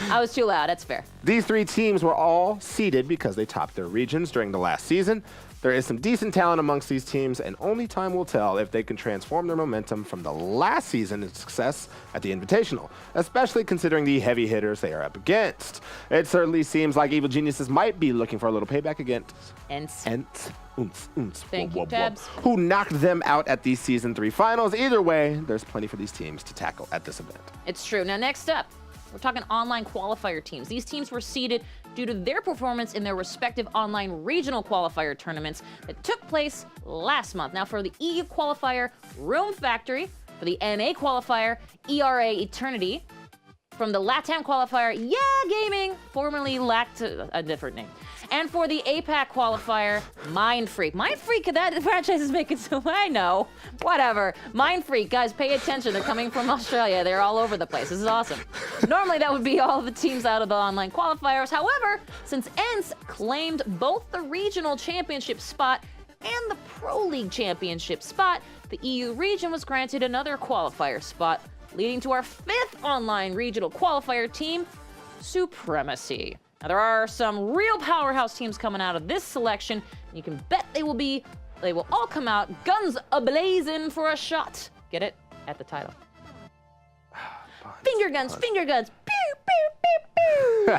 I was too loud, that's fair. These 3 teams were all seeded because they topped their regions during the last season. There is some decent talent amongst these teams, and only time will tell if they can transform their momentum from the last season into success at the Invitational, especially considering the heavy hitters they are up against. It certainly seems like Evil Geniuses might be looking for a little payback against ENCE. Thank you, Tabs. Who knocked them out at the Season 3 finals. Either way, there's plenty for these teams to tackle at this event. It's true. Now, next up, we're talking online qualifier teams. These teams were seeded due to their performance in their respective online regional qualifier tournaments that took place last month. Now, for the EU qualifier, Room Factory. For the NA qualifier, ERA Eternity. From the LATAM qualifier, Gaming, formerly lacked a different name. And for the APAC qualifier, Mind Freak. Mind Freak, that franchise is making so, I know, whatever. Mind Freak, guys, pay attention. They're coming from Australia. They're all over the place. This is awesome. Normally, that would be all the teams out of the online qualifiers. However, since ENCE claimed both the regional championship spot and the Pro League championship spot, the EU region was granted another qualifier spot, leading to our 5th online regional qualifier team, Supremacy. Now, there are some real powerhouse teams coming out of this selection, and you can bet they will all come out guns a-blazing for a shot. Get it? At the title. Finger guns, pew, pew, pew, pew.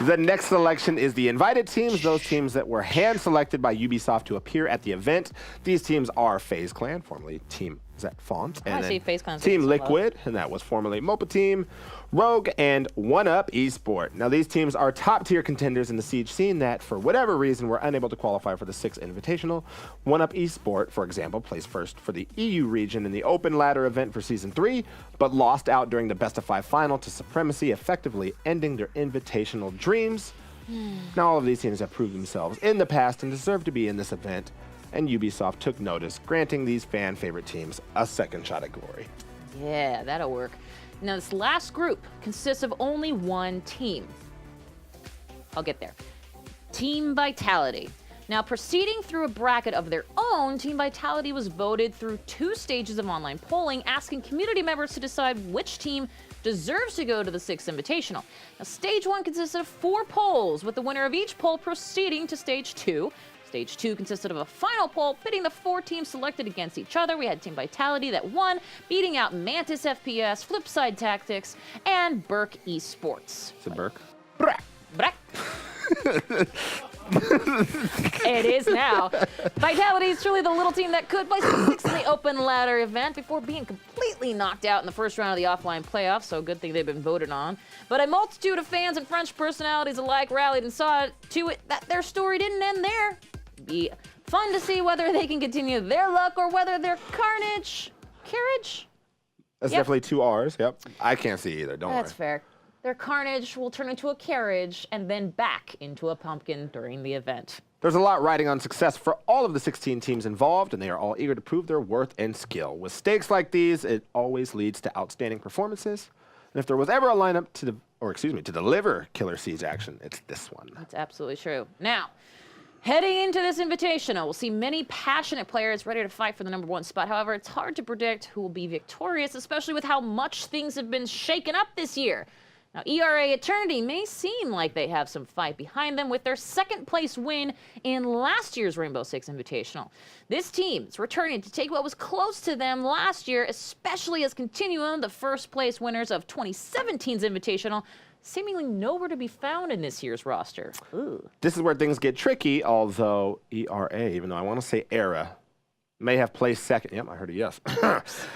The next selection is the invited teams, those teams that were hand-selected by Ubisoft to appear at the event. These teams are FaZe Clan, formerly Team is that Font? I And see then FaZe Clan Team getting some love. Liquid, and that was formerly Mopa Team, Rogue, and 1UP Esports. Now, these teams are top-tier contenders in the Siege scene that, for whatever reason, were unable to qualify for the 6th Invitational. 1UP Esports, for example, placed first for the EU region in the Open Ladder event for Season 3, but lost out during the best-of-5 final to Supremacy, effectively ending their Invitational dreams. Now, all of these teams have proved themselves in the past and deserve to be in this event, and Ubisoft took notice, granting these fan-favorite teams a second shot at glory. Yeah, that'll work. Now, this last group consists of only one team. I'll get there. Team Vitality. Now, proceeding through a bracket of their own, Team Vitality was voted through 2 stages of online polling, asking community members to decide which team deserves to go to the 6th Invitational. Now, Stage 1 consisted of 4 polls, with the winner of each poll proceeding to Stage 2. Stage 2 consisted of a final poll, pitting the 4 teams selected against each other. We had Team Vitality that won, beating out Mantis FPS, Flipside Tactics, and Burke Esports. Is it Burke? Brack. It is now. Vitality is truly the little team that could place 6th in the Open Ladder event before being completely knocked out in the first round of the offline playoffs, so good thing they've been voted on. But a multitude of fans and French personalities alike rallied and saw to it that their story didn't end there. It'd be fun to see whether they can continue their luck or whether their carnage... That's Yep. definitely 2 R's. Yep. I can't see either. Don't That's worry. fair. Their carnage will turn into a carriage and then back into a pumpkin during the event. There's a lot riding on success for all of the 16 teams involved, and they are all eager to prove their worth and skill. With stakes like these, it always leads to outstanding performances. And if there was ever a lineup to deliver killer Siege action, it's this one. That's absolutely true. Now, heading into this invitational, we'll see many passionate players ready to fight for the #1 spot. However, it's hard to predict who will be victorious, especially with how much things have been shaken up this year. Now, ERA Eternity may seem like they have some fight behind them with their 2nd place win in last year's Rainbow Six Invitational. This team is returning to take what was close to them last year, especially as Continuum, the 1st place winners of 2017's Invitational, seemingly nowhere to be found in this year's roster. Ooh. This is where things get tricky, although ERA, even though I want to say ERA, may have placed second. Yep, I heard a yes.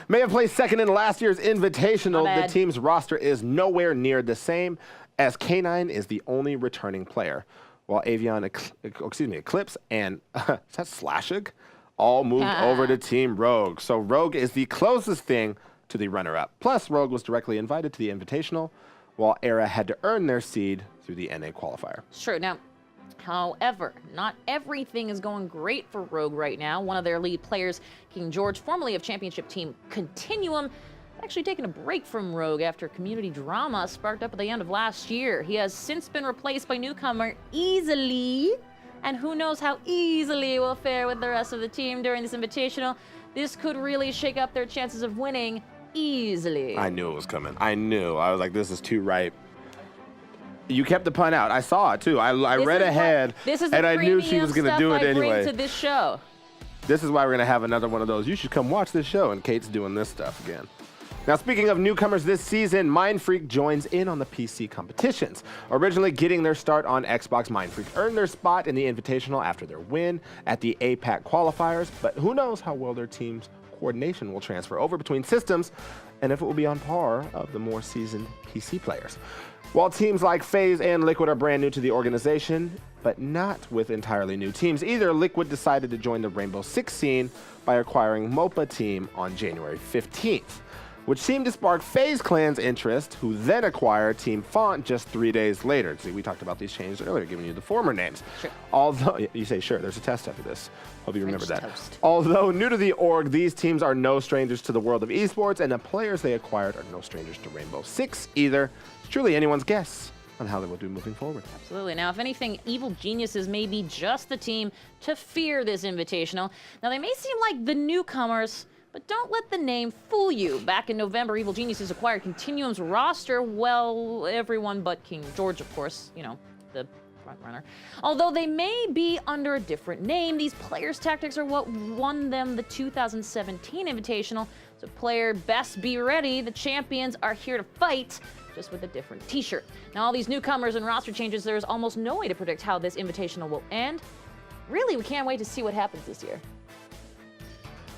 May have placed second in last year's Invitational. The team's roster is nowhere near the same, as K9 is the only returning player, while Avion, Eclipse, and is that Slashig, all moved over to Team Rogue. So Rogue is the closest thing to the runner-up. Plus, Rogue was directly invited to the Invitational, while ERA had to earn their seed through the NA qualifier. It's true. Now, however, not everything is going great for Rogue right now. One of their lead players, King George, formerly of championship team Continuum, actually taken a break from Rogue after community drama sparked up at the end of last year. He has since been replaced by newcomer Easily, and who knows how Easily will fare with the rest of the team during this invitational. This could really shake up their chances of winning easily. I knew it was coming. I knew. I was like, this is too ripe. You kept the pun out. I saw it too. I read ahead, and I knew she was going to do it anyway. To this show. This is why we're going to have another one of those. You should come watch this show, and Kate's doing this stuff again. Now, speaking of newcomers this season, Mindfreak joins in on the PC competitions. Originally getting their start on Xbox, Mindfreak earned their spot in the Invitational after their win at the APAC qualifiers, but who knows how well their team's coordination will transfer over between systems, and if it will be on par of the more seasoned PC players. While teams like FaZe and Liquid are brand new to the organization, but not with entirely new teams either, Liquid decided to join the Rainbow Six scene by acquiring Mopa Team on January 15th, which seemed to spark FaZe Clan's interest, who then acquired Team Font just 3 days later. See, we talked about these changes earlier, giving you the former names. Sure. Although, you say sure, there's a test after this. Hope you remember that. Toast. Although new to the org, these teams are no strangers to the world of esports, and the players they acquired are no strangers to Rainbow Six either. It's truly anyone's guess on how they will do moving forward. Absolutely. Now, if anything, Evil Geniuses may be just the team to fear this invitational. Now, they may seem like the newcomers, but don't let the name fool you. Back in November, Evil Geniuses acquired Continuum's roster. Well, everyone but King George, of course, you know, the front runner. Although they may be under a different name, these players' tactics are what won them the 2017 Invitational. So player best be ready. The champions are here to fight, just with a different t-shirt. Now, all these newcomers and roster changes, there's almost no way to predict how this invitational will end. Really, we can't wait to see what happens this year.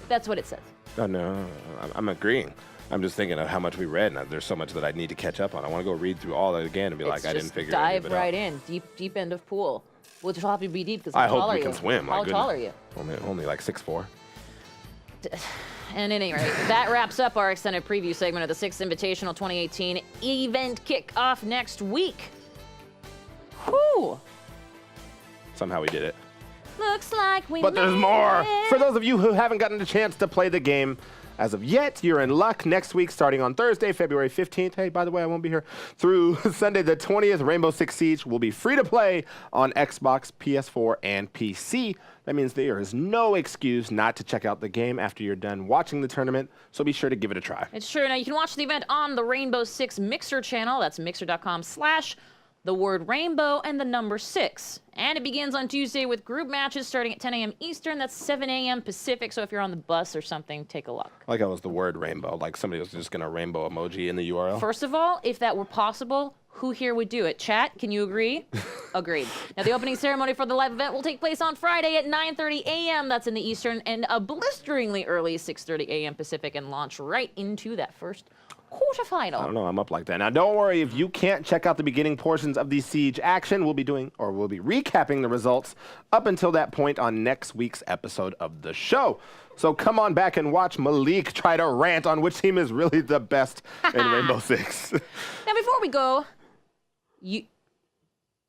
That's what it says. No, I'm agreeing. I'm just thinking of how much we read, and there's so much that I need to catch up on. I want to go read through all that again and be like, I didn't figure any of it out. Dive right in, deep end of pool. We'll just have to be deep because I hope we can swim. How tall are you? Only like 6'4". And at any rate, that wraps up our extended preview segment of the 6th Invitational 2018 event kickoff next week. Whew. Somehow we did it. Looks like we But there's made more. it. For those of you who haven't gotten a chance to play the game as of yet, you're in luck. Next week, starting on Thursday, February 15th. Hey, by the way, I won't be here. Through Sunday the 20th, Rainbow Six Siege will be free to play on Xbox, PS4, and PC. That means there is no excuse not to check out the game after you're done watching the tournament, so be sure to give it a try. It's true. Now, you can watch the event on the Rainbow Six Mixer channel. That's mixer.com/rainbow and the number 6. And it begins on Tuesday with group matches starting at 10 a.m. Eastern. That's 7 a.m. Pacific. So if you're on the bus or something, take a look. Like that was the word rainbow. Like somebody was just going to rainbow emoji in the URL. First of all, if that were possible, who here would do it? Chat, can you agree? Agreed. Now, the opening ceremony for the live event will take place on Friday at 9:30 a.m. That's in the Eastern, and a blisteringly early 6:30 a.m. Pacific, and launch right into that first quarterfinal. I don't know, I'm up like that. Now, don't worry if you can't check out the beginning portions of the Siege action. We'll be recapping the results up until that point on next week's episode of the show. So come on back and watch Malik try to rant on which team is really the best in Rainbow Six. Now, before we go,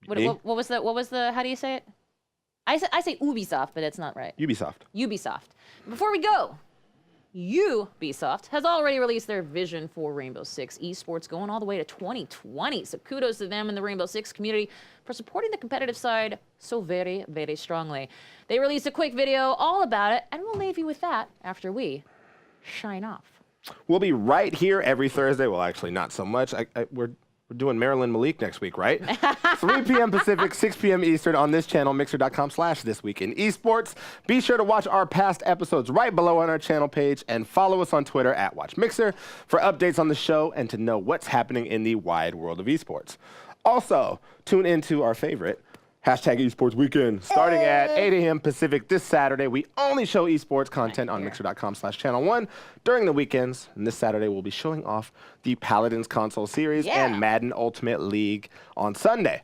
what was the, how do you say it? I say Ubisoft, but it's not right. Ubisoft. Before we go, Ubisoft has already released their vision for Rainbow Six Esports going all the way to 2020. So kudos to them and the Rainbow Six community for supporting the competitive side so very, very strongly. They released a quick video all about it, and we'll leave you with that after we shine off. We'll be right here every Thursday. Well, actually, not so much. We're doing Marilyn Malik next week, right? 3 p.m. Pacific, 6 p.m. Eastern on this channel, mixer.com/thisweekinesports. Be sure to watch our past episodes right below on our channel page and follow us on Twitter at WatchMixer for updates on the show and to know what's happening in the wide world of esports. Also, tune into our favorite, #Esports Weekend, starting at 8 a.m. Pacific this Saturday. We only show esports content on mixer.com/channel1 during the weekends. And this Saturday, we'll be showing off the Paladins console series and Madden Ultimate League on Sunday.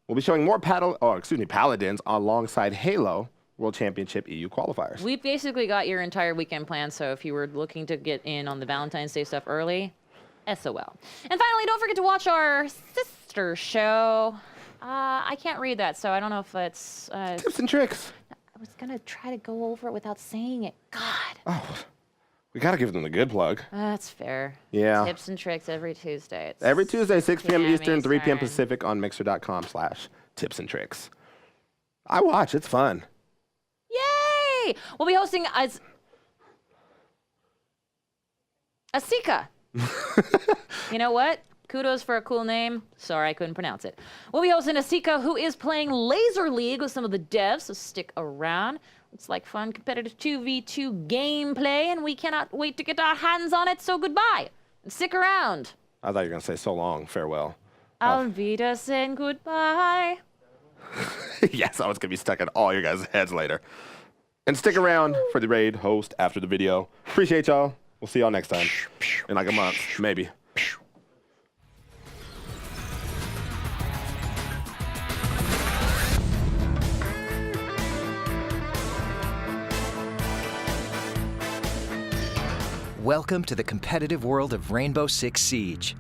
We'll be showing more Paladins alongside Halo World Championship EU qualifiers. We basically got your entire weekend planned, so if you were looking to get in on the Valentine's Day stuff early, SOL. And finally, don't forget to watch our sister show. I can't read that, so I don't know if it's... Tips and tricks. I was going to try to go over it without saying it. God. Oh, we got to give them the good plug. That's fair. Yeah. Tips and tricks every Tuesday. It's every Tuesday, 6 p.m. Eastern, 3 p.m. Pacific on mixer.com/tips and tricks. I watch. It's fun. Yay! We'll be hosting Asika. You know what? Kudos for a cool name. Sorry, I couldn't pronounce it. We'll be hosting Asika, who is playing Laser League with some of the devs, so stick around. It's like fun, competitive 2v2 gameplay, and we cannot wait to get our hands on it, so goodbye. And stick around. I thought you were going to say so long, farewell. Auf Wiedersehen, goodbye. Yes, I was going to be stuck in all your guys' heads later. And stick around for the raid host after the video. Appreciate y'all. We'll see y'all next time. In like a month, maybe. Welcome to the competitive world of Rainbow Six Siege.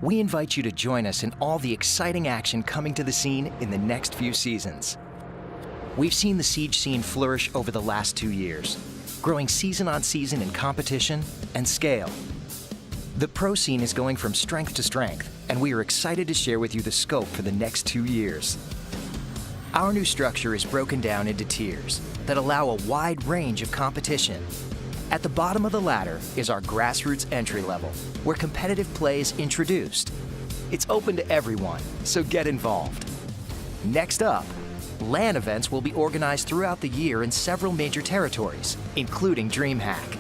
We invite you to join us in all the exciting action coming to the scene in the next few seasons. We've seen the Siege scene flourish over the last 2 years, growing season on season in competition and scale. The pro scene is going from strength to strength, and we are excited to share with you the scope for the next 2 years. Our new structure is broken down into tiers that allow a wide range of competition. At the bottom of the ladder is our grassroots entry level, where competitive play is introduced. It's open to everyone, so get involved. Next up, LAN events will be organized throughout the year in several major territories, including DreamHack.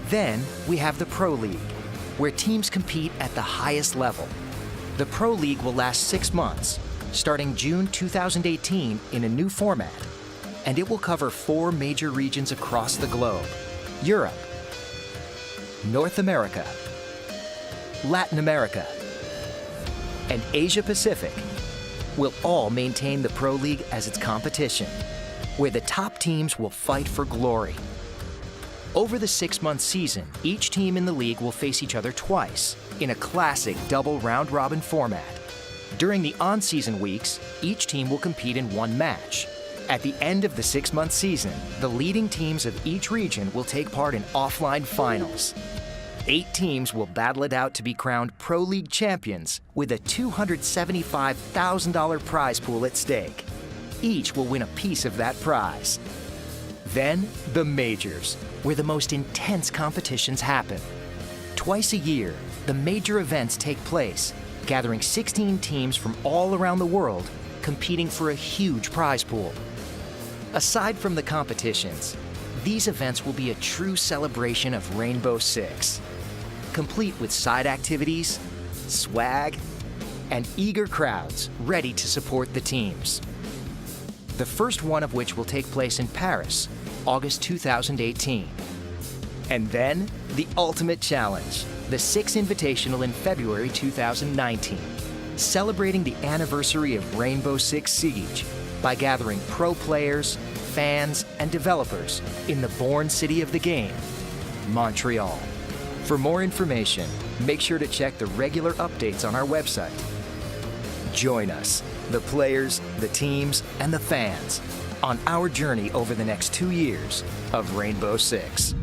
Then we have the Pro League, where teams compete at the highest level. The Pro League will last 6 months, starting June 2018 in a new format, and it will cover 4 major regions across the globe. Europe, North America, Latin America, and Asia Pacific will all maintain the Pro League as its competition, where the top teams will fight for glory. Over the 6-month season, each team in the league will face each other twice in a classic double round-robin format. During the on-season weeks, each team will compete in one match. At the end of the 6-month season, the leading teams of each region will take part in offline finals. 8 teams will battle it out to be crowned Pro League champions with a $275,000 prize pool at stake. Each will win a piece of that prize. Then, the majors, where the most intense competitions happen. Twice a year, the major events take place, gathering 16 teams from all around the world, competing for a huge prize pool. Aside from the competitions, these events will be a true celebration of Rainbow Six, complete with side activities, swag, and eager crowds ready to support the teams. The first one of which will take place in Paris, August 2018. And then, the ultimate challenge, the Six Invitational in February 2019, celebrating the anniversary of Rainbow Six Siege by gathering pro players, fans, and developers in the born city of the game, Montreal. For more information, make sure to check the regular updates on our website. Join us, the players, the teams, and the fans, on our journey over the next 2 years of Rainbow Six.